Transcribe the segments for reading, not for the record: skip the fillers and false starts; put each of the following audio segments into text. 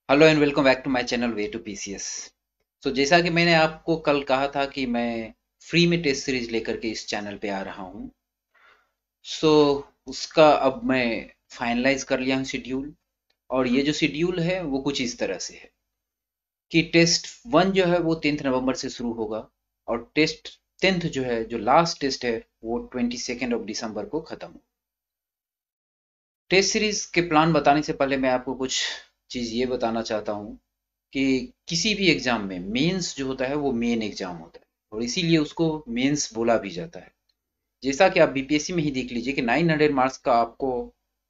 Hello and welcome back to my channel way to PCS. जैसा कि मैंने आपको कल कहा था कि मैं फ्री में टेस्ट सीरीज लेकर के इस चैनल पे आ रहा हूँ। सो उसका अब मैं फाइनलाइज कर लिया हूँ शेड्यूल। और ये जो शेड्यूल है वो कुछ इस तरह से है कि टेस्ट वन जो है वो 10 नवंबर से शुरू होगा। और टेस्ट 10th जो है, जो लास्ट टेस्ट है, वो 22 दिसंबर को खत्म हो। टेस्ट सीरीज के प्लान बताने से पहले मैं आपको कुछ चीज़ ये बताना चाहता हूँ कि किसी भी एग्जाम में मेंस जो होता है वो मेन एग्जाम होता है, और इसीलिए उसको मेंस बोला भी जाता है। जैसा कि आप बीपीएससी में ही देख लीजिए कि 900 मार्क्स का आपको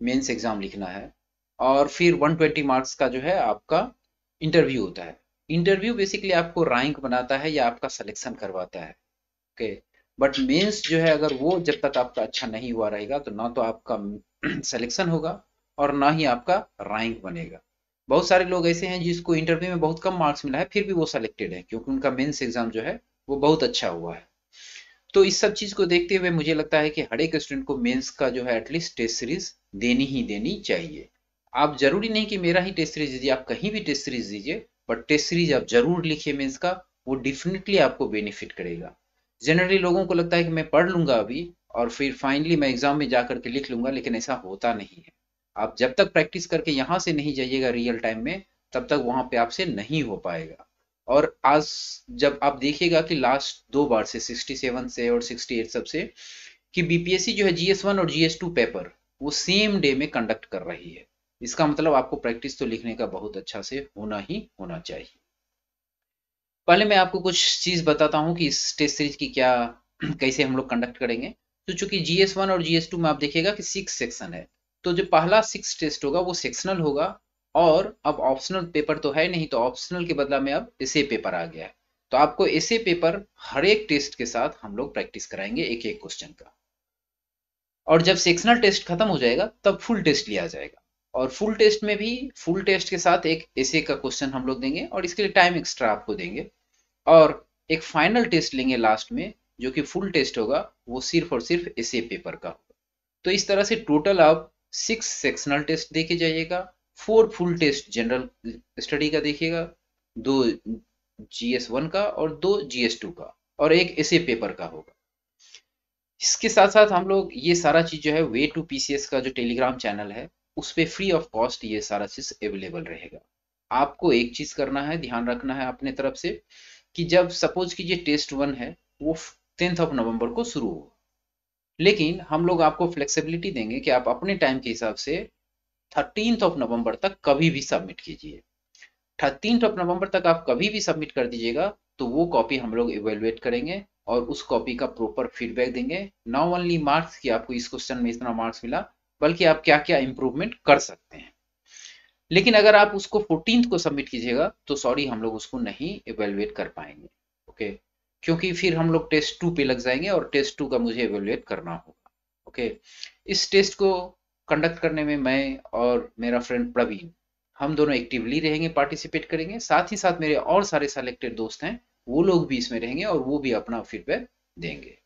मेंस एग्जाम लिखना है, और फिर 120 मार्क्स का जो है आपका इंटरव्यू होता है। इंटरव्यू बेसिकली आपको रैंक बनाता है या आपका सिलेक्शन करवाता है। ओके। बट मेंस जो है, अगर वो जब तक आपका अच्छा नहीं हुआ रहेगा तो ना तो आपका सिलेक्शन होगा और ना ही आपका रैंक बनेगा। बहुत सारे लोग ऐसे हैं जिसको इंटरव्यू में बहुत कम मार्क्स मिला है फिर भी वो सिलेक्टेड है, क्योंकि उनका मेंस एग्जाम जो है वो बहुत अच्छा हुआ है। तो इस सब चीज को देखते हुए मुझे लगता है कि हर एक स्टूडेंट को मेंस का जो है एटलीस्ट टेस्ट सीरीज देनी ही देनी चाहिए। आप जरूरी नहीं कि मेरा ही टेस्ट सीरीज दीजिए, आप कहीं भी टेस्ट सीरीज दीजिए, बट टेस्ट सीरीज आप जरूर लिखिए मेंस का। वो डेफिनेटली आपको बेनिफिट करेगा। जनरली लोगों को लगता है कि मैं पढ़ लूंगा अभी और फिर फाइनली मैं एग्जाम में जा करके लिख लूंगा, लेकिन ऐसा होता नहीं है। आप जब तक प्रैक्टिस करके यहाँ से नहीं जाइएगा रियल टाइम में, तब तक वहां पे आपसे नहीं हो पाएगा। और आज जब आप देखिएगा कि लास्ट दो बार से 67 से और 68 सबसे, कि बीपीएससी जो है जीएस 1 और जीएस 2 पेपर वो सेम डे में कंडक्ट कर रही है। इसका मतलब आपको प्रैक्टिस तो लिखने का बहुत अच्छा से होना ही होना चाहिए। पहले मैं आपको कुछ चीज बताता हूँ कि इस टेस्ट सीरीज की क्या कैसे हम लोग कंडक्ट करेंगे। तो चूंकि जीएस 1 और जीएस 2 में आप देखिएगा कि 6 सेक्शन है, तो जो पहला 6 टेस्ट होगा वो सेक्शनल होगा। और अब ऑप्शनल पेपर तो है नहीं, तो ऑप्शनल के बदला में अब एसे पेपर आ गया है। तो आपको एसे पेपर हर एक टेस्ट के साथ हम लोग प्रैक्टिस कराएंगे एक एक क्वेश्चन का। और जब सेक्शनल टेस्ट खत्म हो जाएगा तब फुल टेस्ट लिया जाएगा। और फुल टेस्ट में भी फुल टेस्ट के साथ एक एसे का क्वेश्चन हम लोग देंगे, और इसके लिए टाइम एक्स्ट्रा आपको देंगे। और एक फाइनल टेस्ट लेंगे लास्ट में, जो कि फुल टेस्ट होगा, वो सिर्फ और सिर्फ एसे पेपर का होगा। तो इस तरह से टोटल आप 6 सेक्शनल टेस्ट देके जाइएगा, 4 फुल टेस्ट जनरल स्टडी का देखिएगा, 2 जीएस 1 का और 2 जीएस 2 का, और एक एसे पेपर का होगा। इसके साथ साथ हम लोग ये सारा चीज जो है वे टू पीसीएस का जो टेलीग्राम चैनल है, उस पे फ्री ऑफ कॉस्ट ये सारा चीज अवेलेबल रहेगा। आपको एक चीज करना है, ध्यान रखना है अपने तरफ से, कि जब सपोज कीजिए टेस्ट 1 है, वो 10 नवंबर को शुरू हो, लेकिन हम लोग आपको फ्लेक्सिबिलिटी देंगे कि आप अपने टाइम के हिसाब से 13 नवंबर तक कभी भी सबमिट कीजिए। 13 नवंबर तक आप कभी भी सबमिट कर दीजिएगा, तो वो कॉपी हम लोग इवेलुएट करेंगे और उस कॉपी का प्रॉपर फीडबैक देंगे। नॉट ओनली मार्क्स कि आपको इस क्वेश्चन में इतना मार्क्स मिला, बल्कि आप क्या क्या इंप्रूवमेंट कर सकते हैं। लेकिन अगर आप उसको 14th को सबमिट कीजिएगा तो सॉरी, हम लोग उसको नहीं इवेलुएट कर पाएंगे। ओके। क्योंकि फिर हम लोग टेस्ट 2 पे लग जाएंगे और टेस्ट 2 का मुझे इवेलुएट करना होगा। ओके। इस टेस्ट को कंडक्ट करने में मैं और मेरा फ्रेंड प्रवीण, हम दोनों एक्टिवली रहेंगे, पार्टिसिपेट करेंगे। साथ ही साथ मेरे और सारे सेलेक्टेड दोस्त हैं, वो लोग भी इसमें रहेंगे और वो भी अपना फीडबैक देंगे।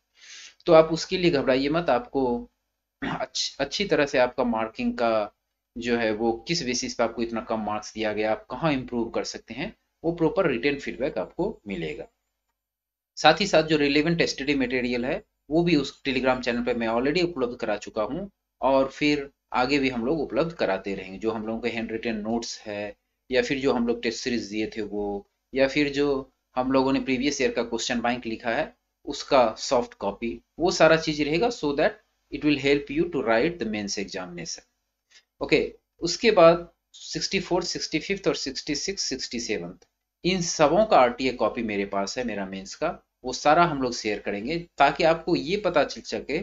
तो आप उसके लिए घबराइए मत। आपको अच्छी तरह से आपका मार्किंग का जो है वो किस बेसिस पे आपको इतना कम मार्क्स दिया गया, आप कहाँ इंप्रूव कर सकते हैं, वो प्रॉपर रिटर्न फीडबैक आपको मिलेगा। साथ ही साथ जो रिलेवेंट स्टडी मटेरियल है, वो भी उस टेलीग्राम चैनल पे मैं ऑलरेडी उपलब्ध करा चुका हूँ। और फिर आगे भी हम लोग उपलब्ध कराते रहेंगे, जो हम लोगों के हैंड रिटन नोट्स है, या फिर जो हम लोग टेस्ट सीरीज दिए थे वो, या फिर जो हम लोगों ने प्रीवियस ईयर का क्वेश्चन बैंक लिखा है उसका सॉफ्ट कॉपी, वो सारा चीज रहेगा, so that it will help you to write the mains examination. Okay. उसके बाद 64, 65 और 66, 67, इन सबों का आरटीए कॉपी मेरे पास है, मेरा मेंस का। वो सारा हम लोग शेयर करेंगे ताकि आपको ये पता चल सके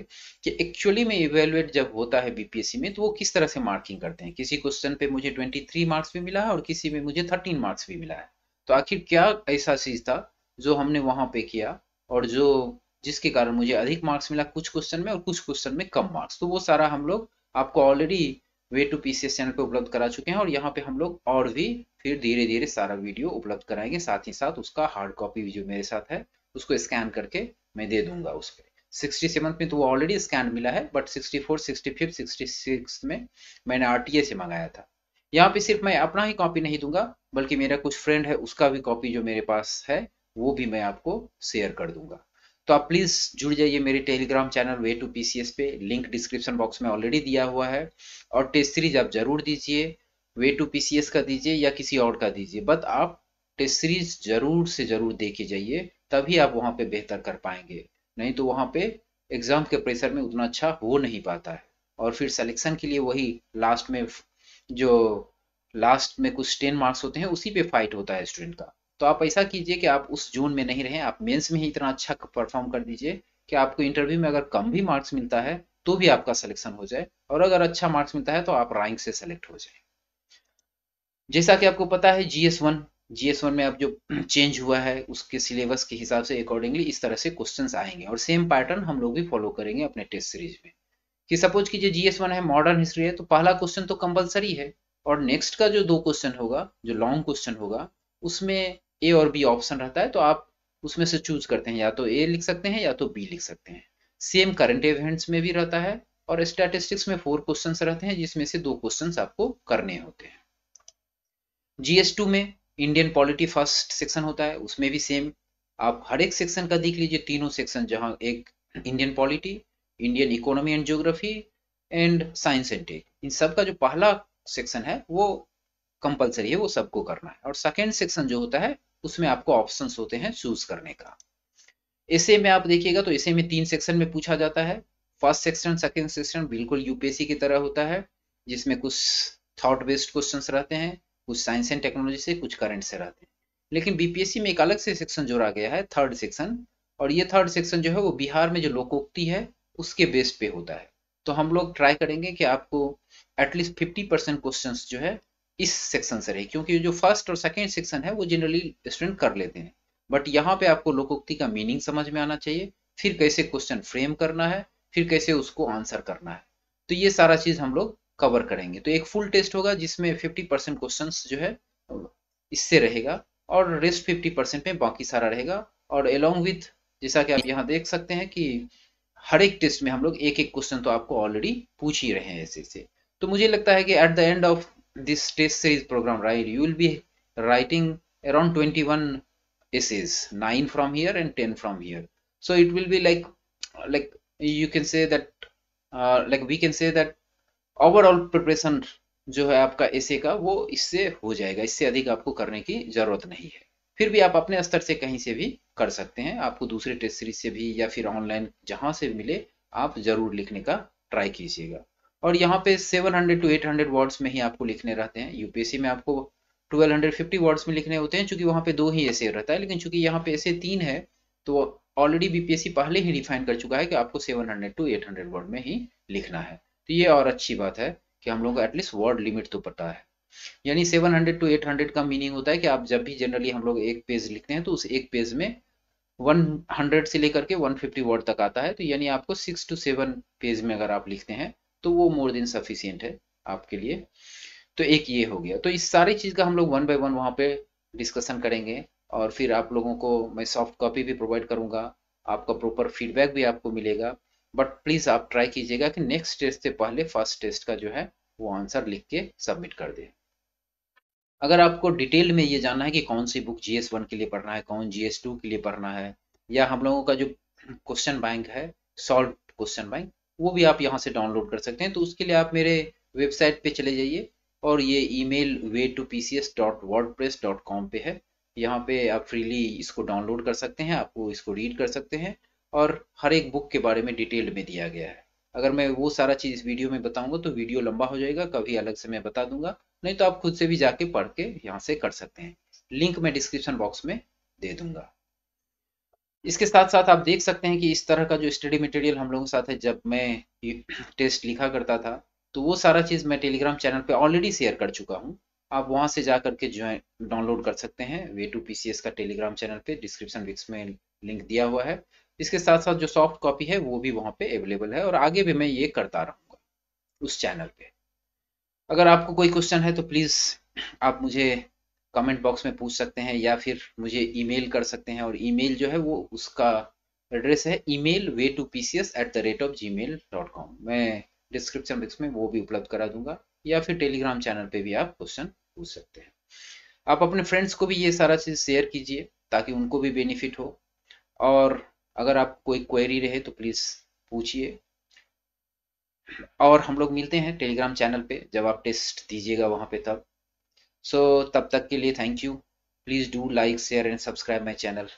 कि एक्चुअली में इवेलुएट जब होता है बीपीएससी में तो वो किस तरह से मार्किंग करते हैं। किसी क्वेश्चन पे मुझे 23 मार्क्स भी मिला है और किसी में मुझे 13 मार्क्स भी मिला है। तो आखिर क्या ऐसा चीज था जो हमने वहां पे किया, और जो जिसके कारण मुझे अधिक मार्क्स मिला कुछ क्वेश्चन में और कुछ क्वेश्चन में कम मार्क्स, तो वो सारा हम लोग आपको already way to PCS channel पे उपलब्ध करा चुके हैं। और यहाँ पे हम लोग और भी फिर धीरे धीरे सारा वीडियो उपलब्ध कराएंगे। साथ ही साथ उसका हार्ड कॉपी भी जो मेरे साथ है उसको स्कैन करके मैं दे दूंगा उस पर। 67 में तो वो ऑलरेडी स्कैन मिला है, बट 64, 65, 66 में मैंने आरटीए से मंगाया था। यहाँ पे सिर्फ मैं अपना ही कॉपी नहीं दूंगा, बल्कि मेरा कुछ फ्रेंड है उसका भी कॉपी जो मेरे पास है वो भी मैं आपको शेयर कर दूंगा। तो आप प्लीज़ जुड़ जाइए मेरे telegram channel way to PCS पे, लिंक डिस्क्रिप्शन बॉक्स में ऑलरेडी दिया हुआ है। और टेस्ट सीरीज आप जरूर दीजिए, वे टू पीसीएस का दीजिए या किसी और का दीजिए, बट आप टेस्ट सीरीज जरूर से जरूर दे के जाइए, तभी आप वहाँ पे बेहतर कर पाएंगे। नहीं तो वहाँ पे एग्जाम के प्रेशर में उतना अच्छा हो नहीं पाता है। और फिर सिलेक्शन के लिए वही लास्ट में जो लास्ट में कुछ 10 मार्क्स होते हैं उसी पे फाइट होता है स्टूडेंट का। तो आप ऐसा कीजिए कि आप उस जोन में नहीं रहें, आप मेंस में ही इतना अच्छा परफॉर्म कर दीजिए कि आपको इंटरव्यू में अगर कम भी मार्क्स मिलता है तो भी आपका सिलेक्शन हो जाए, और अगर अच्छा मार्क्स मिलता है तो आप रैंक से सेलेक्ट हो जाए। जैसा कि आपको पता है जीएस वन में अब जो चेंज हुआ है उसके सिलेबस के हिसाब से अकॉर्डिंगली इस तरह से क्वेश्चंस आएंगे, और सेम पैटर्न हम लोग भी फॉलो करेंगे अपने टेस्ट सीरीज में। कि सपोज कीजिए जीएस वन है, मॉडर्न हिस्ट्री है, तो पहला क्वेश्चन तो कंपलसरी है, और नेक्स्ट का जो दो क्वेश्चन होगा, जो लॉन्ग क्वेश्चन होगा, उसमें ए और बी ऑप्शन रहता है, तो आप उसमें से चूज करते हैं, या तो ए लिख सकते हैं या तो बी लिख सकते हैं। सेम करंट इवेंट्स में भी रहता है, और स्टैटिस्टिक्स में 4 क्वेश्चंस रहते हैं जिसमें से 2 क्वेश्चंस आपको करने होते हैं। जीएस टू में इंडियन पॉलिटी फर्स्ट सेक्शन होता है, उसमें भी सेम आप हर एक सेक्शन का देख लीजिए, तीनों सेक्शन, जहां एक Indian polity, Indian economy and geography and science and tech, इन सब का जो पहला सेक्शन है वो कंपलसरी है, वो सबको करना है। और सेकेंड सेक्शन जो होता है उसमें आपको ऑप्शंस होते हैं चूज करने का। ऐसे में आप देखिएगा तो ऐसे में 3 सेक्शन में पूछा जाता है। फर्स्ट सेक्शन सेकेंड सेक्शन बिल्कुल यूपीएससी की तरह होता है, जिसमें कुछ थॉट बेस्ड क्वेश्चंस रहते हैं, कुछ साइंस एंड टेक्नोलॉजी से, कुछ करंट से रहते हैं। लेकिन बीपीएससी में एक अलग से सेक्शन जोड़ा गया है, थर्ड सेक्शन। और ये थर्ड सेक्शन जो है वो बिहार में जो लोकोक्ति है उसके बेस पे होता है। तो हम लोग ट्राई करेंगे कि आपको एटलीस्ट 50% क्वेश्चन जो है इस सेक्शन से रहे, क्योंकि जो फर्स्ट और सेकेंड सेक्शन है वो जनरली स्टूडेंट कर लेते हैं, बट यहाँ पे आपको लोकोक्ति का मीनिंग समझ में आना चाहिए, फिर कैसे क्वेश्चन फ्रेम करना है, फिर कैसे उसको आंसर करना है। तो ये सारा चीज हम लोग कवर करेंगे। तो एक फुल टेस्ट होगा जिसमें 50% क्वेश्चन जो है इससे रहेगा, और रेस्ट 50% में बाकी सारा रहेगा। और अलोंग विथ, जैसा कि आप यहाँ देख सकते हैं कि हर एक टेस्ट में हम लोग एक एक क्वेश्चन तो आपको ऑलरेडी पूछ ही रहे हैं ऐसे से। तो मुझे लगता है कि at the end of this test series programme, right, you will be writing around 21 essays, 9 from here and 10 from here. So it will be like you can say that like we can say that overall preparation जो है आपका एसे का वो इससे हो जाएगा, इससे अधिक आपको करने की जरूरत नहीं है। फिर भी आप अपने स्तर से कहीं से भी कर सकते हैं, आपको दूसरे टेस्ट सीरीज से भी या फिर ऑनलाइन जहां से मिले आप जरूर लिखने का ट्राई कीजिएगा। और यहाँ पे 700 to 800 वर्ड्स में ही आपको लिखने रहते हैं, यूपीएससी में आपको 1250 वर्ड्स में लिखने होते हैं, क्योंकि वहां पे 2 ही ऐसे रहता है। लेकिन चूंकि यहाँ पे ऐसे 3 है, तो ऑलरेडी बीपीएससी पहले ही डिफाइन कर चुका है कि आपको 700 to 800 वर्ड में ही लिखना है। तो ये और अच्छी बात है कि हम लोग को एटलीस्ट वर्ड लिमिट तो पता है। यानी 700 to 800 का मीनिंग होता है कि आप जब भी जनरली हम लोग एक पेज लिखते हैं तो उस एक पेज में 100 से लेकर के 150 वर्ड तक आता है। तो यानी आपको 6 to 7 पेज में अगर आप लिखते हैं तो वो मोर देन सफिशियंट है आपके लिए। तो एक ये हो गया। तो इस सारी चीज का हम लोग वन बाय वन वहाँ पे डिस्कशन करेंगे, और फिर आप लोगों को मैं सॉफ्ट कॉपी भी प्रोवाइड करूंगा, आपका प्रॉपर फीडबैक भी आपको मिलेगा। बट प्लीज आप ट्राई कीजिएगा कि नेक्स्ट टेस्ट से पहले फर्स्ट टेस्ट का जो है वो आंसर लिख के सबमिट कर दे। अगर आपको डिटेल में ये जानना है कि कौन सी बुक जीएस 1 के लिए पढ़ना है, कौन जीएस 2 के लिए पढ़ना है, या हम लोगों का जो क्वेश्चन बैंक है, सॉल्व क्वेश्चन बैंक, वो भी आप यहाँ से डाउनलोड कर सकते हैं। तो उसके लिए आप मेरे वेबसाइट पे चले जाइए, और ये ईमेल way2pcs.wordpress.com पे है। यहाँ पे आप फ्रीली इसको डाउनलोड कर सकते हैं, आपको इसको रीड कर सकते हैं, और हर एक बुक के बारे में डिटेल में दिया गया है। अगर मैं वो सारा चीज़ इस वीडियो में बताऊंगा तो वीडियो लंबा हो जाएगा, कभी अलग से मैं बता दूंगा। नहीं तो आप खुद से भी जाके पढ़ के यहाँ से कर सकते हैं, लिंक मैं डिस्क्रिप्शन बॉक्स में दे दूंगा। इसके साथ साथ आप देख सकते हैं कि इस तरह का जो स्टडी मटेरियल हम लोगों के साथ है, जब मैं टेस्ट लिखा करता था तो वो सारा चीज़ मैं टेलीग्राम चैनल पे ऑलरेडी शेयर कर चुका हूँ। आप वहाँ से जा करके ज्वाइन डाउनलोड कर सकते हैं, way2pcs का टेलीग्राम चैनल पे डिस्क्रिप्शन बॉक्स में लिंक दिया हुआ है। इसके साथ साथ जो सॉफ्ट कॉपी है वो भी वहाँ पे अवेलेबल है, और आगे भी मैं ये करता रहूँगा उस चैनल पे। अगर आपको कोई क्वेश्चन है तो प्लीज़ आप मुझे कमेंट बॉक्स में पूछ सकते हैं, या फिर मुझे ईमेल कर सकते हैं। और ईमेल जो है वो उसका एड्रेस है email way2pcs@gmail.com। मैं डिस्क्रिप्शन बॉक्स में वो भी उपलब्ध करा दूंगा, या फिर टेलीग्राम चैनल पे भी आप क्वेश्चन पूछ सकते हैं। आप अपने फ्रेंड्स को भी ये सारा चीज़ शेयर कीजिए ताकि उनको भी बेनिफिट हो। और अगर आप कोई क्वेरी रहे तो प्लीज़ पूछिए। और हम लोग मिलते हैं टेलीग्राम चैनल पे जब आप टेस्ट दीजिएगा वहाँ पे तब। सो तब तक के लिए thank you. Please do like share and subscribe my channel.